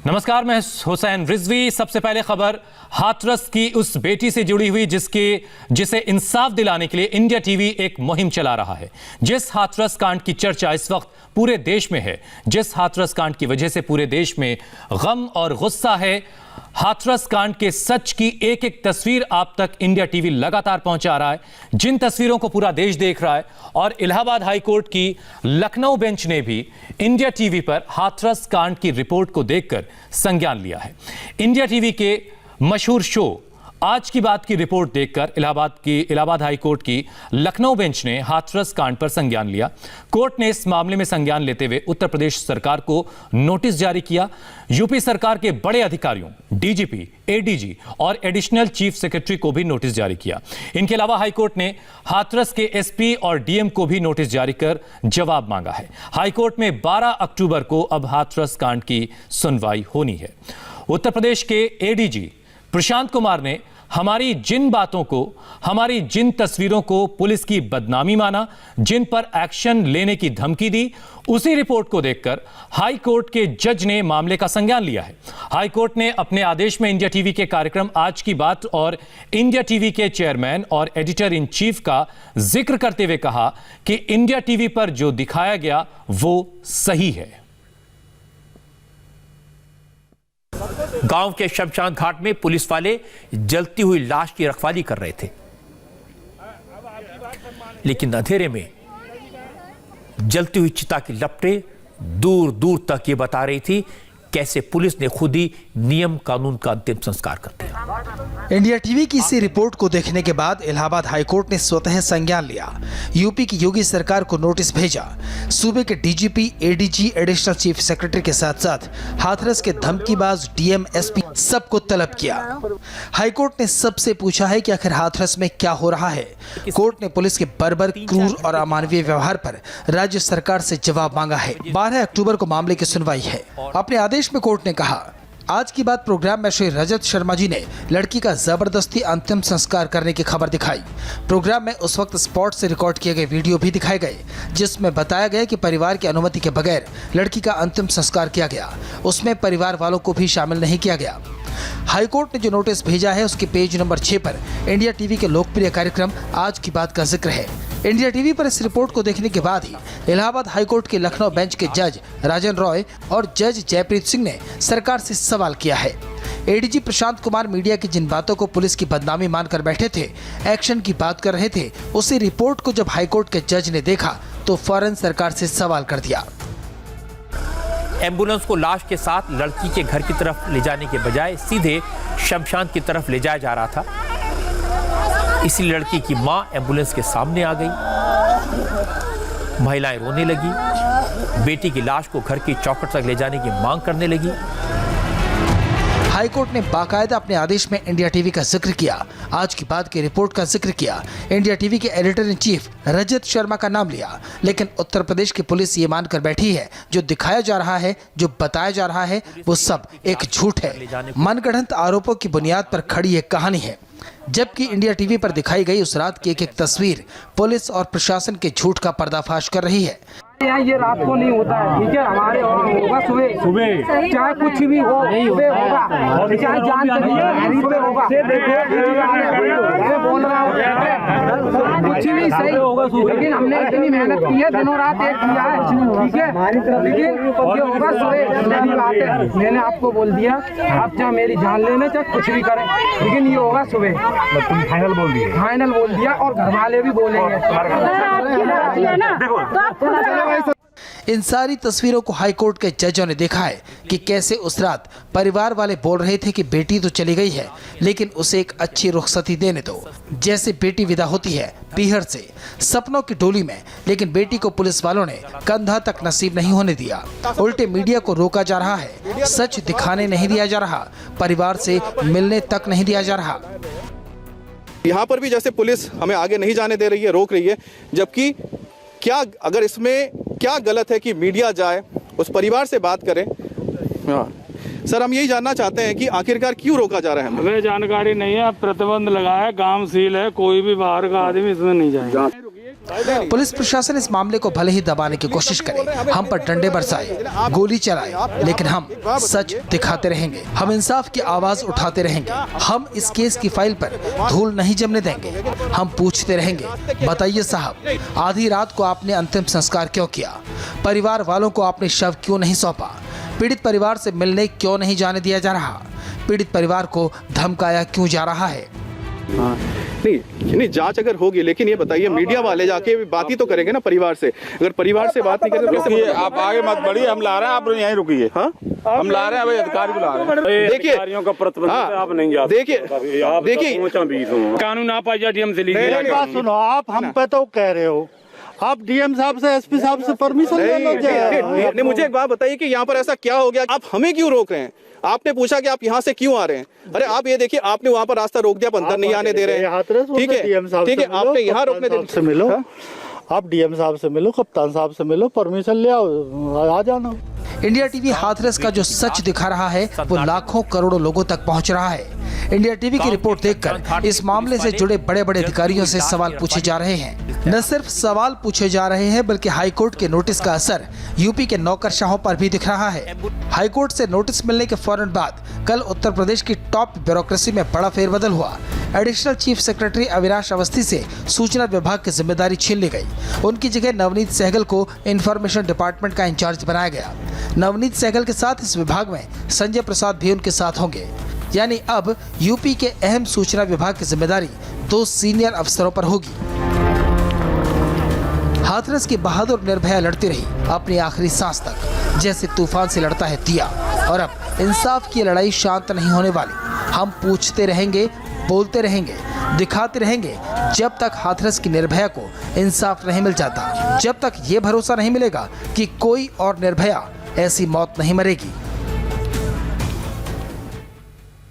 नमस्कार, मैं हुसैन रिजवी। सबसे पहले खबर हाथरस की उस बेटी से जुड़ी हुई जिसे इंसाफ दिलाने के लिए इंडिया टीवी एक मुहिम चला रहा है। जिस हाथरस कांड की चर्चा इस वक्त पूरे देश में है, जिस हाथरस कांड की वजह से पूरे देश में गम और गुस्सा है, हाथरस कांड के सच की एक एक तस्वीर आप तक इंडिया टीवी लगातार पहुंचा रहा है, जिन तस्वीरों को पूरा देश देख रहा है। और इलाहाबाद हाई कोर्ट की लखनऊ बेंच ने भी इंडिया टीवी पर हाथरस कांड की रिपोर्ट को देखकर संज्ञान लिया है। इंडिया टीवी के मशहूर शो आज की बात की रिपोर्ट देखकर इलाहाबाद हाई कोर्ट की लखनऊ बेंच ने हाथरस कांड पर संज्ञान लिया। कोर्ट ने इस मामले में संज्ञान लेते हुए उत्तर प्रदेश सरकार को नोटिस जारी किया। यूपी सरकार के बड़े अधिकारियों, डीजीपी, एडीजी और एडिशनल चीफ सेक्रेटरी को भी नोटिस जारी किया। इनके अलावा हाईकोर्ट ने हाथरस के एसपी और डीएम को भी नोटिस जारी कर जवाब मांगा है। हाईकोर्ट में 12 अक्टूबर को अब हाथरस कांड की सुनवाई होनी है। उत्तर प्रदेश के एडीजी प्रशांत कुमार ने हमारी जिन बातों को, हमारी जिन तस्वीरों को पुलिस की बदनामी माना, जिन पर एक्शन लेने की धमकी दी, उसी रिपोर्ट को देखकर हाई कोर्ट के जज ने मामले का संज्ञान लिया है। हाई कोर्ट ने अपने आदेश में इंडिया टीवी के कार्यक्रम आज की बात और इंडिया टीवी के चेयरमैन और एडिटर इन चीफ का जिक्र करते हुए कहा कि इंडिया टीवी पर जो दिखाया गया वो सही है। गांव के शमशान घाट में पुलिस वाले जलती हुई लाश की रखवाली कर रहे थे, लेकिन अंधेरे में जलती हुई चिता की लपटें दूर दूर तक ये बता रही थी कैसे पुलिस ने खुद ही नियम कानून का अंतिम संस्कार कर दिया। इंडिया टीवी की इसी रिपोर्ट को देखने के बाद इलाहाबाद हाईकोर्ट ने स्वतः संज्ञान लिया। यूपी की योगी सरकार को नोटिस भेजा। सूबे के DGP, ADG, additional chief secretary के साथ साथ हाथरस के धमकीबाज डीएम, एसपी सबको तलब किया। हाईकोर्ट ने सबसे पूछा है कि आखिर हाथरस में क्या हो रहा है। कोर्ट ने पुलिस के बर्बर, क्रूर और अमानवीय व्यवहार पर राज्य सरकार से जवाब मांगा है। 12 अक्टूबर को मामले की सुनवाई है। अपने आदेश में कोर्ट ने कहा, आज की बात प्रोग्राम में श्री रजत शर्मा जी ने लड़की का जबरदस्ती अंतिम संस्कार करने की खबर दिखाई। प्रोग्राम में उस वक्त स्पॉट से रिकॉर्ड किए गए वीडियो भी दिखाए गए, जिसमें बताया गया कि परिवार की अनुमति के बगैर लड़की का अंतिम संस्कार किया गया। उसमें परिवार वालों को भी शामिल नहीं किया गया। हाईकोर्ट ने जो नोटिस भेजा है उसके पेज नंबर 6 पर इंडिया टीवी के लोकप्रिय कार्यक्रम आज की बात का जिक्र है। इंडिया टीवी पर इस रिपोर्ट को देखने के बाद ही इलाहाबाद हाईकोर्ट के लखनऊ बेंच के जज राजन रॉय और जज जयप्रीत सिंह ने सरकार से सवाल किया है। एडीजी प्रशांत कुमार मीडिया की जिन बातों को पुलिस की बदनामी मानकर बैठे थे, एक्शन की बात कर रहे थे, उसी रिपोर्ट को जब हाईकोर्ट के जज ने देखा तो फौरन सरकार से सवाल कर दिया। एम्बुलेंस को लाश के साथ लड़की के घर की तरफ ले जाने के बजाय सीधे शमशान की तरफ ले जाया जा रहा था। इसी लड़की की मां एम्बुलेंस के सामने आ गई। महिलाएं रोने लगी, बेटी की लाश को घर की चौखट तक ले जाने की मांग करने लगी। हाईकोर्ट ने बाकायदा अपने आदेश में इंडिया टीवी का जिक्र किया, आज की बात की रिपोर्ट का जिक्र किया, इंडिया टीवी के editor in chief Rajat Sharma का नाम लिया। लेकिन उत्तर प्रदेश की पुलिस ये मानकर बैठी है जो दिखाया जा रहा है, जो बताया जा रहा है, वो सब एक झूठ है। मनगढ़ंत आरोपों की बुनियाद पर खड़ी एक कहानी है। जबकि इंडिया टीवी पर दिखाई गई उस रात की एक एक तस्वीर पुलिस और प्रशासन के झूठ का पर्दाफाश कर रही है। यहाँ ये रात को नहीं होता है, ठीक है। हमारे होगा सुबह, चाहे कुछ भी हो, सुबह होगा, चाहे जान चलिए सुबह होगा। बोल रहा हूँ कुछ भी सही होगा, लेकिन हमने इतनी मेहनत की है, दिनों रात एक किया है, ठीक है। लेकिन ये होगा सुबह। मैंने आपको बोल दिया, आप चाहे मेरी जान लेना चाहे कुछ भी करें, लेकिन ये होगा सुबह। तुम फाइनल बोल दिए? फाइनल बोल दिया, और घर वाले भी बोलेंगे। इन सारी तस्वीरों को हाईकोर्ट के जजों ने देखा है कि कैसे उस रात परिवार वाले बोल रहे थे कि बेटी तो चली गई है, लेकिन उसे एक अच्छी रुखसती देने दो। जैसे बेटी विदा होती है पीहर से सपनों की डोली में, लेकिन बेटी को पुलिस वालों ने कंधा तक नसीब नहीं होने दिया। उल्टे मीडिया को रोका जा रहा है, सच दिखाने नहीं दिया जा रहा, परिवार से मिलने तक नहीं दिया जा रहा। यहाँ पर भी जैसे पुलिस हमें आगे नहीं जाने दे रही है, रोक रही है, जबकि क्या अगर इसमें क्या गलत है कि मीडिया जाए, उस परिवार से बात करें। हाँ सर, हम यही जानना चाहते हैं कि आखिरकार क्यों रोका जा रहा है? हमें जानकारी नहीं है। प्रतिबंध लगा है, गांव सील है, कोई भी बाहर का आदमी इसमें नहीं जाएगा। पुलिस प्रशासन इस मामले को भले ही दबाने की कोशिश करे, हम पर डंडे बरसाए, गोली चलाए, लेकिन हम सच दिखाते रहेंगे। हम इंसाफ की आवाज उठाते रहेंगे। हम इस केस की फाइल पर धूल नहीं जमने देंगे। हम पूछते रहेंगे, बताइए साहब, आधी रात को आपने अंतिम संस्कार क्यों किया? परिवार वालों को आपने शव क्यों नहीं सौंपा? पीड़ित परिवार से मिलने क्यों नहीं जाने दिया जा रहा? पीड़ित परिवार को धमकाया क्यों जा रहा है? नहीं, जांच अगर होगी, लेकिन ये बताइए, मीडिया वाले जाके बात ही तो करेंगे ना परिवार से। अगर परिवार से बात नहीं करेंगे तो रुकिए, आप आगे मत बढ़िए, हम ला रहे हैं, आप यहीं रुकिए। हाँ, हम ला रहे हैं, भाई अधिकारी को ला रहे हैं। देखिए, अधिकारियों का प्रतिबंध है, आप नहीं जा देखिए, कानून आप आइए डीएम से लीजिए। बात सुनो, आप हम पे तो कह रहे हो, आप डीएम साहब से, एसपी साहब से परमिशन ले लो। मुझे एक बात बताइए कि यहाँ पर ऐसा क्या हो गया, आप हमें क्यों रोक रहे हैं? आपने पूछा कि आप यहाँ से क्यों आ रहे हैं? अरे आप ये देखिए, आपने वहाँ पर रास्ता रोक दिया, आप अंदर नहीं आने दे रहे हैं। ठीक है, ठीक है, आपने यहाँ रोकने से मिलो, आप डीएम साहब से मिलो, कप्तान साहब से मिलो, परमिशन ले आओ, आ जाना। इंडिया टीवी हाथरस का जो सच दिखा रहा है वो लाखों करोड़ों लोगों तक पहुंच रहा है। इंडिया टीवी की रिपोर्ट देखकर इस मामले से जुड़े बड़े बड़े अधिकारियों से सवाल पूछे जा रहे हैं। न सिर्फ सवाल पूछे जा रहे हैं, बल्कि हाईकोर्ट के नोटिस का असर यूपी के नौकरशाहों पर भी दिख रहा है। हाईकोर्ट से नोटिस मिलने के फौरन बाद कल उत्तर प्रदेश की टॉप ब्यूरोक्रेसी में बड़ा फेरबदल हुआ। Additional chief secretary Avinash Awasthi से सूचना विभाग की जिम्मेदारी छीन ली गई। उनकी जगह नवनीत सहगल को इंफॉर्मेशन डिपार्टमेंट का इंचार्ज बनाया गया। नवनीत सहगल के साथ इस विभाग में संजय प्रसाद भी उनके साथ होंगे। यानी अब यूपी के अहम सूचना विभाग की जिम्मेदारी 2 सीनियर अफसरों पर होगी। हाथरस की बहादुर निर्भया लड़ती रही अपनी आखिरी सांस तक, जैसे तूफान से लड़ता है दिया। और अब इंसाफ की लड़ाई शांत नहीं होने वाली। हम पूछते रहेंगे, बोलते रहेंगे, दिखाते रहेंगे, जब तक हाथरस की निर्भया को इंसाफ नहीं मिल जाता, जब तक ये भरोसा नहीं मिलेगा कि कोई और निर्भया ऐसी मौत नहीं मरेगी।